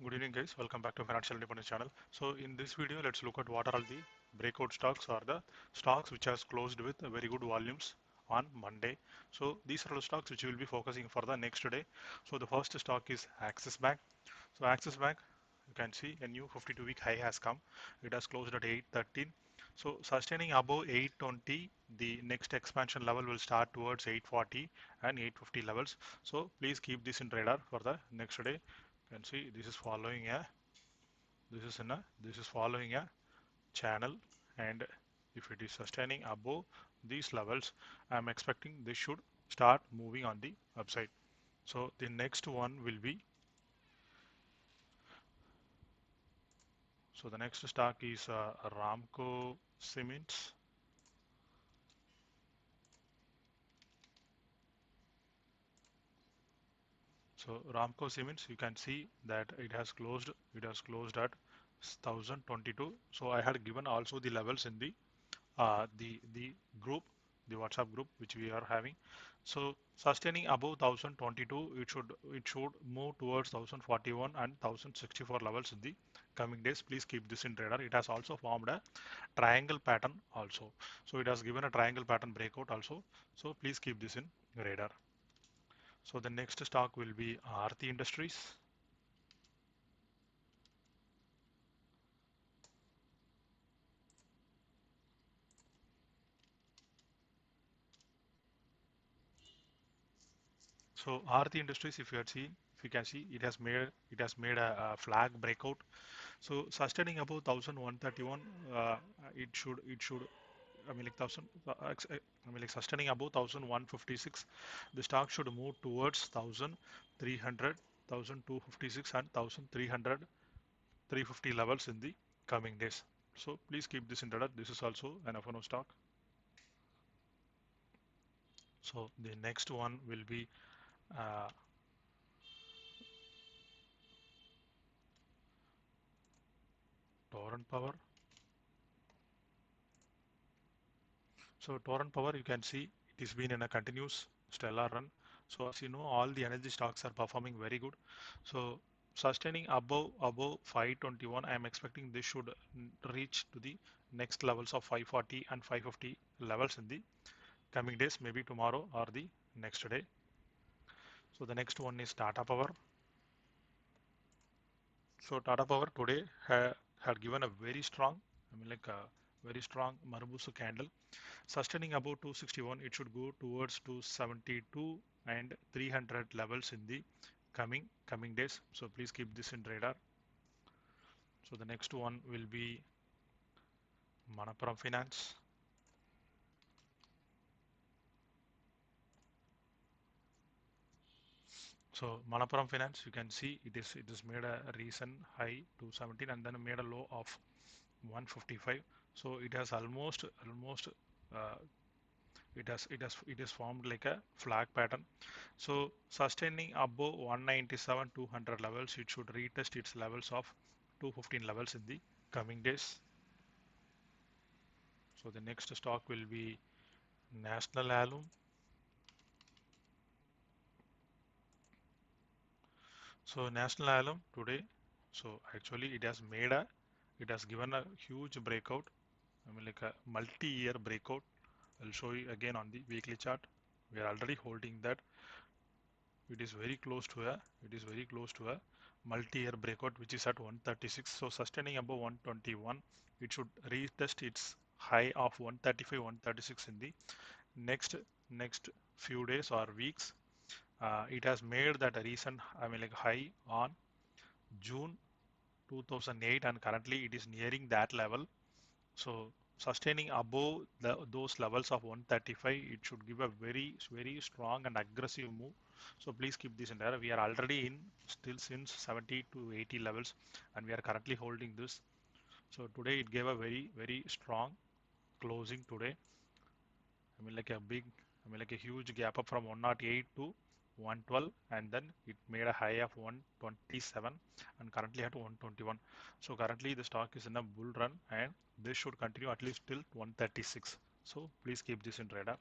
Good evening guys, welcome back to Financial Independence channel. So in this video, let's look at what are all the breakout stocks or the stocks which has closed with very good volumes on Monday. So these are the stocks which we will be focusing for the next day. So the first stock is Axis Bank. So Axis Bank, you can see a new 52-week high has come. It has closed at 813. So sustaining above 820, the next expansion level will start towards 840 and 850 levels. So please keep this in radar for the next day. You can see this is following a channel, and if it is sustaining above these levels, I'm expecting this should start moving on the upside. So the next one will be, so the next stock is Ramco Cements. So Ramco Cements, you can see that it has closed at 1022. So I had given also the levels in the group, the WhatsApp group which we are having. So sustaining above 1022, it should move towards 1041 and 1064 levels in the coming days. Please keep this in radar. It has also formed a triangle pattern also. So it has given a triangle pattern breakout also. So please keep this in radar. So the next stock will be Aarti Industries. So Aarti Industries, if you can see, it has made a flag breakout. So sustaining above 1131, it should I mean like thousand I mean like sustaining above 1156, the stock should move towards 1300, 1256 and 1300, 350 levels in the coming days. So please keep this in radar. This is also an FNO stock. So the next one will be uh, Torrent Power. So Torrent Power, you can see it has been in a continuous stellar run. So as you know, all the energy stocks are performing very good. So sustaining above 521, I am expecting this should reach to the next levels of 540 and 550 levels in the coming days, maybe tomorrow or the next day. So the next one is Tata Power. So Tata Power today had given a very strong, I mean like a very strong Marubusu candle. Sustaining above 261, it should go towards 272 and 300 levels in the coming days. So please keep this in radar. So the next one will be Manappuram Finance. So Manappuram Finance, you can see it is made a recent high 217 and then made a low of 155. So it has almost uh, it has formed like a flag pattern. So sustaining above 197 200 levels, it should retest its levels of 215 levels in the coming days. So the next stock will be National Alum. So National Alum today, so actually it has given a huge breakout. I mean like a multi-year breakout. I'll show you again on the weekly chart. We are already holding that. It is very close to a multi-year breakout which is at 136. So sustaining above 121, it should retest its high of 135 136 in the next few days or weeks. It has made that a recent like high on June 2008, and currently it is nearing that level. So sustaining above those levels of 135, it should give a very strong and aggressive move. So please keep this in there. We are already in still since 70 to 80 levels, and we are currently holding this. So today it gave a very strong closing today. I mean like a big, I mean like a huge gap up from 108 to 112, and then it made a high of 127 and currently at 121. So currently the stock is in a bull run, and this should continue at least till 136. So please keep this in radar.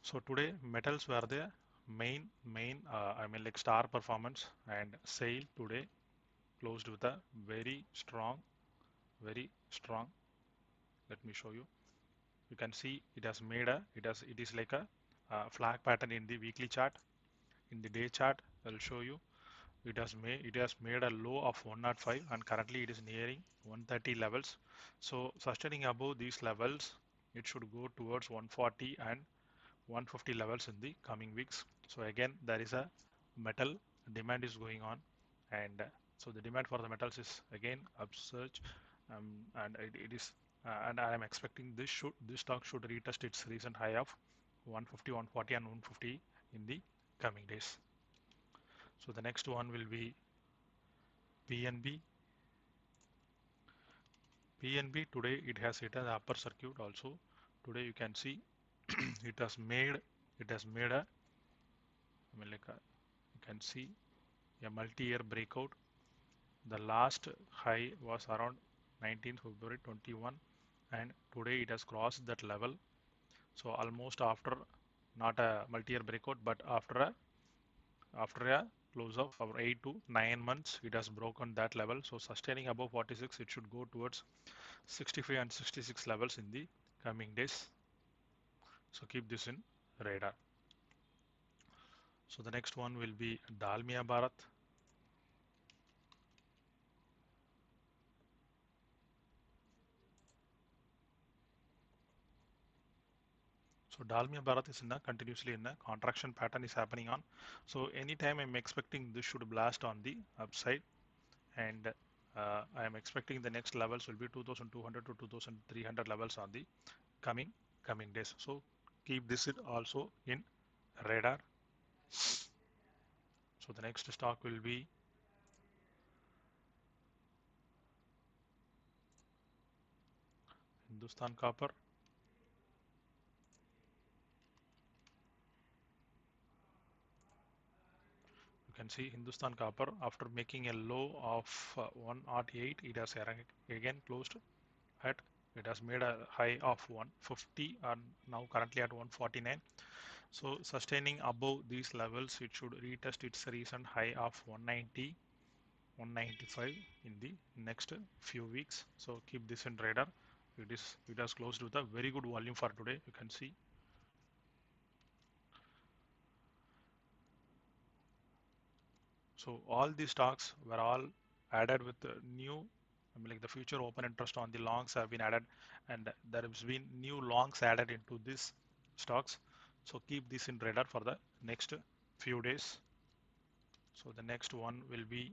So today metals were there. I mean like star performance, and sale today closed with a very strong. Let me show you. You can see it has made a, it is like a flag pattern in the weekly chart. In the day chart, I'll show you. It has made a low of 105, and currently it is nearing 130 levels. So sustaining above these levels, it should go towards 140 and 150 levels in the coming weeks. So again, there is a metal demand is going on, and so the demand for the metals is again upsurge, and it is, and I am expecting this stock should retest its recent high of 150, 140, and 150 in the coming days. So the next one will be PNB. PNB today it has hit an upper circuit also. Today you can see it has made a, I mean like a, you can see a multi-year breakout. The last high was around 19th February 21, and today it has crossed that level. So almost after, not a multi-year breakout, but after a close of our 8 to 9 months, it has broken that level. So sustaining above 46, it should go towards 65 and 66 levels in the coming days. So keep this in radar. So the next one will be Dalmia Bharat. So Dalmia Bharat is in a continuously in a contraction pattern is happening on. So anytime I'm expecting this should blast on the upside, and I am expecting the next levels will be 2200 to 2300 levels on the coming days. So keep this also in radar. So the next stock will be Hindustan Copper. You can see Hindustan Copper after making a low of 108, it has again closed at, it has made a high of 150 and now currently at 149. So sustaining above these levels, it should retest its recent high of 190, 195 in the next few weeks. So keep this in radar. It has closed with a very good volume for today. You can see. So all these stocks were all added with new, I mean like the future open interest on the longs have been added, and there has been new longs added into these stocks. So keep this in radar for the next few days. So the next one will be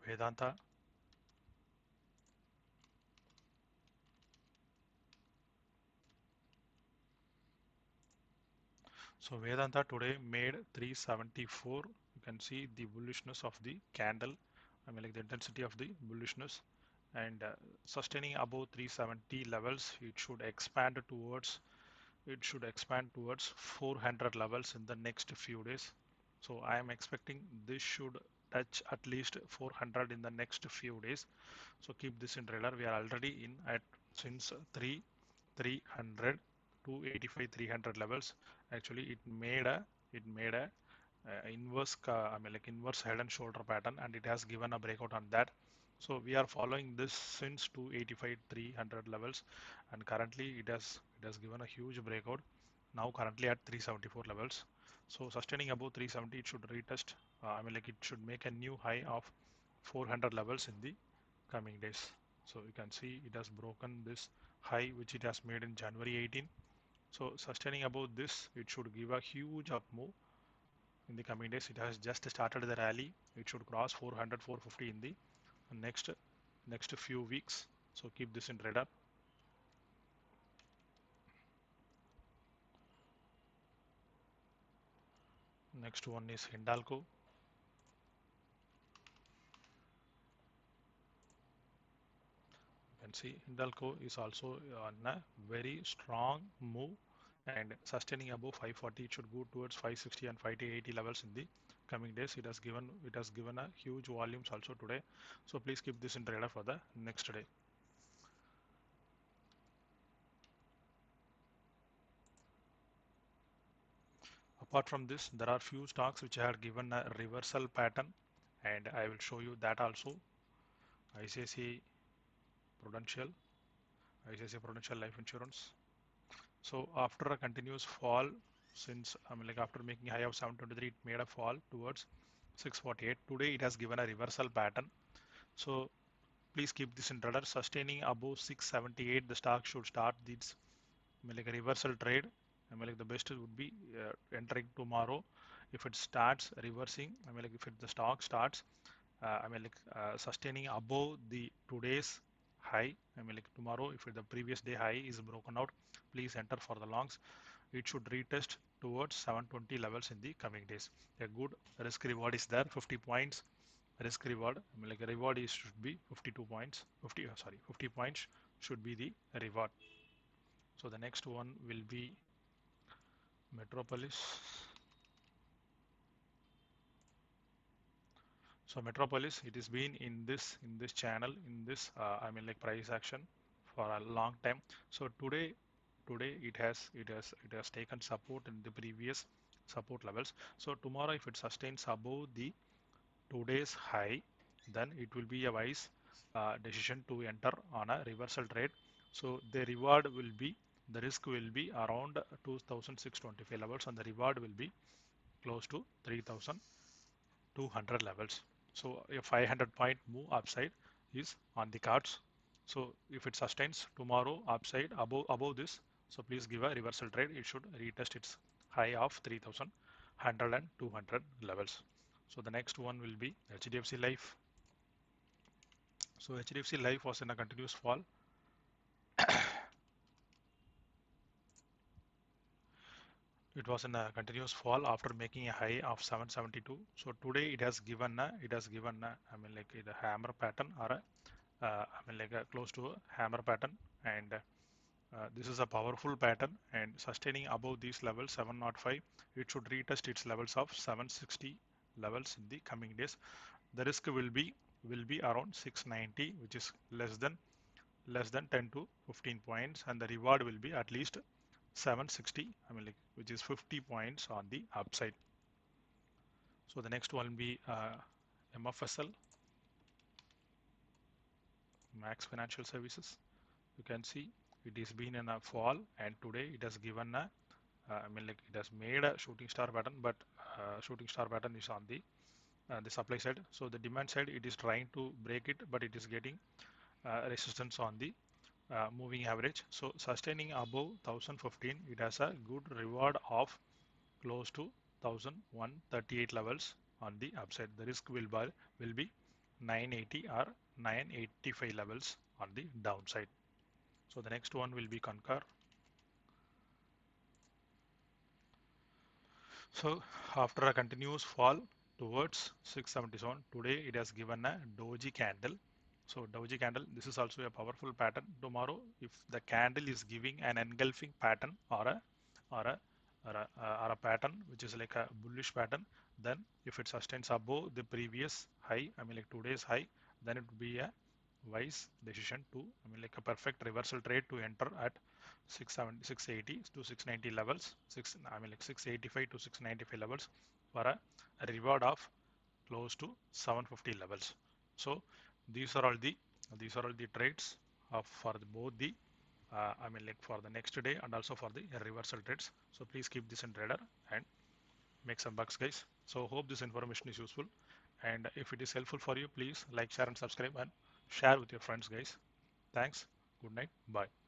Vedanta. So Vedanta today made 374. You can see the bullishness of the candle. I mean like the intensity of the bullishness, and sustaining above 370 levels, it should expand towards 400 levels in the next few days. So I am expecting this should touch at least 400 in the next few days. So keep this in radar. We are already in at since 300 285 300 levels. Actually it made a inverse I mean like inverse head and shoulder pattern, and it has given a breakout on that. So we are following this since 285 300 levels, and currently it has given a huge breakout, now currently at 374 levels. So sustaining above 370, it should retest, I mean like it should make a new high of 400 levels in the coming days. So you can see it has broken this high which it has made in January 18. So sustaining above this, it should give a huge up move in the coming days. It has just started the rally. It should cross 400, 450 in the next few weeks. So keep this in radar. Next one is Hindalco. You can see Hindalco is also on a very strong move, and sustaining above 540, it should go towards 560 and 580 levels in the coming days. It has given a huge volumes also today. So please keep this in radar for the next day. Apart from this, there are few stocks which have given a reversal pattern, and I will show you that also. ICICI Prudential, ICICI Prudential Life Insurance. So after a continuous fall, since like after making high of 723, it made a fall towards 648. Today it has given a reversal pattern. So please keep this in radar. Sustaining above 678, the stock should start this like a reversal trade. Like the best would be entering tomorrow. If it starts reversing, like if the stock starts sustaining above the today's high, like tomorrow, if the previous day high is broken out, please enter for the longs. It should retest towards 720 levels in the coming days. A good risk reward is there, 50 points risk reward. Like a reward is should be 52 points, 50 points should be the reward. So the next one will be Metropolis. So Metropolis, it has been in this channel, in this like price action for a long time. So today it has taken support in the previous support levels. So tomorrow, if it sustains above the today's high, then it will be a wise decision to enter on a reversal trade. So the risk will be around 2625 levels, and the reward will be close to 3200 levels. So a 500 point move upside is on the cards. So if it sustains tomorrow upside above this, so please give a reversal trade. It should retest its high of 3100 and 200 levels. So the next one will be HDFC Life. So HDFC Life was in a continuous fall. It was in a continuous fall after making a high of 772. So today it has given a, like a hammer pattern, or a like a close to a hammer pattern, and this is a powerful pattern, and sustaining above these levels 705, it should retest its levels of 760 levels in the coming days. The risk will be around 690, which is less than 10 to 15 points, and the reward will be at least 760, like which is 50 points on the upside. So the next one will be MFSL, Max Financial Services. You can see it has been in a fall, and today it has given a like it has made a shooting star pattern, but shooting star pattern is on the supply side. So the demand side, it is trying to break it, but it is getting resistance on the moving average. So sustaining above 1015, it has a good reward of close to 1138 levels on the upside. The risk will be 980 or 985 levels on the downside. So the next one will be Concur. So after a continuous fall towards 677, today it has given a doji candle. So doji candle, this is also a powerful pattern. Tomorrow, if the candle is giving an engulfing pattern, or a or a pattern which is like a bullish pattern, then if it sustains above the previous high, like today's high, then it would be a wise decision to, like a perfect reversal trade to enter at 670, 680 to 690 levels, like 685 to 695 levels for a reward of close to 750 levels. So these are all the trades of for both the like for the next day and also for the reversal trades. So please keep this in radar and make some bucks, guys. So hope this information is useful, and if it is helpful for you, please like, share, and subscribe, and share with your friends, guys. Thanks. Good night. Bye.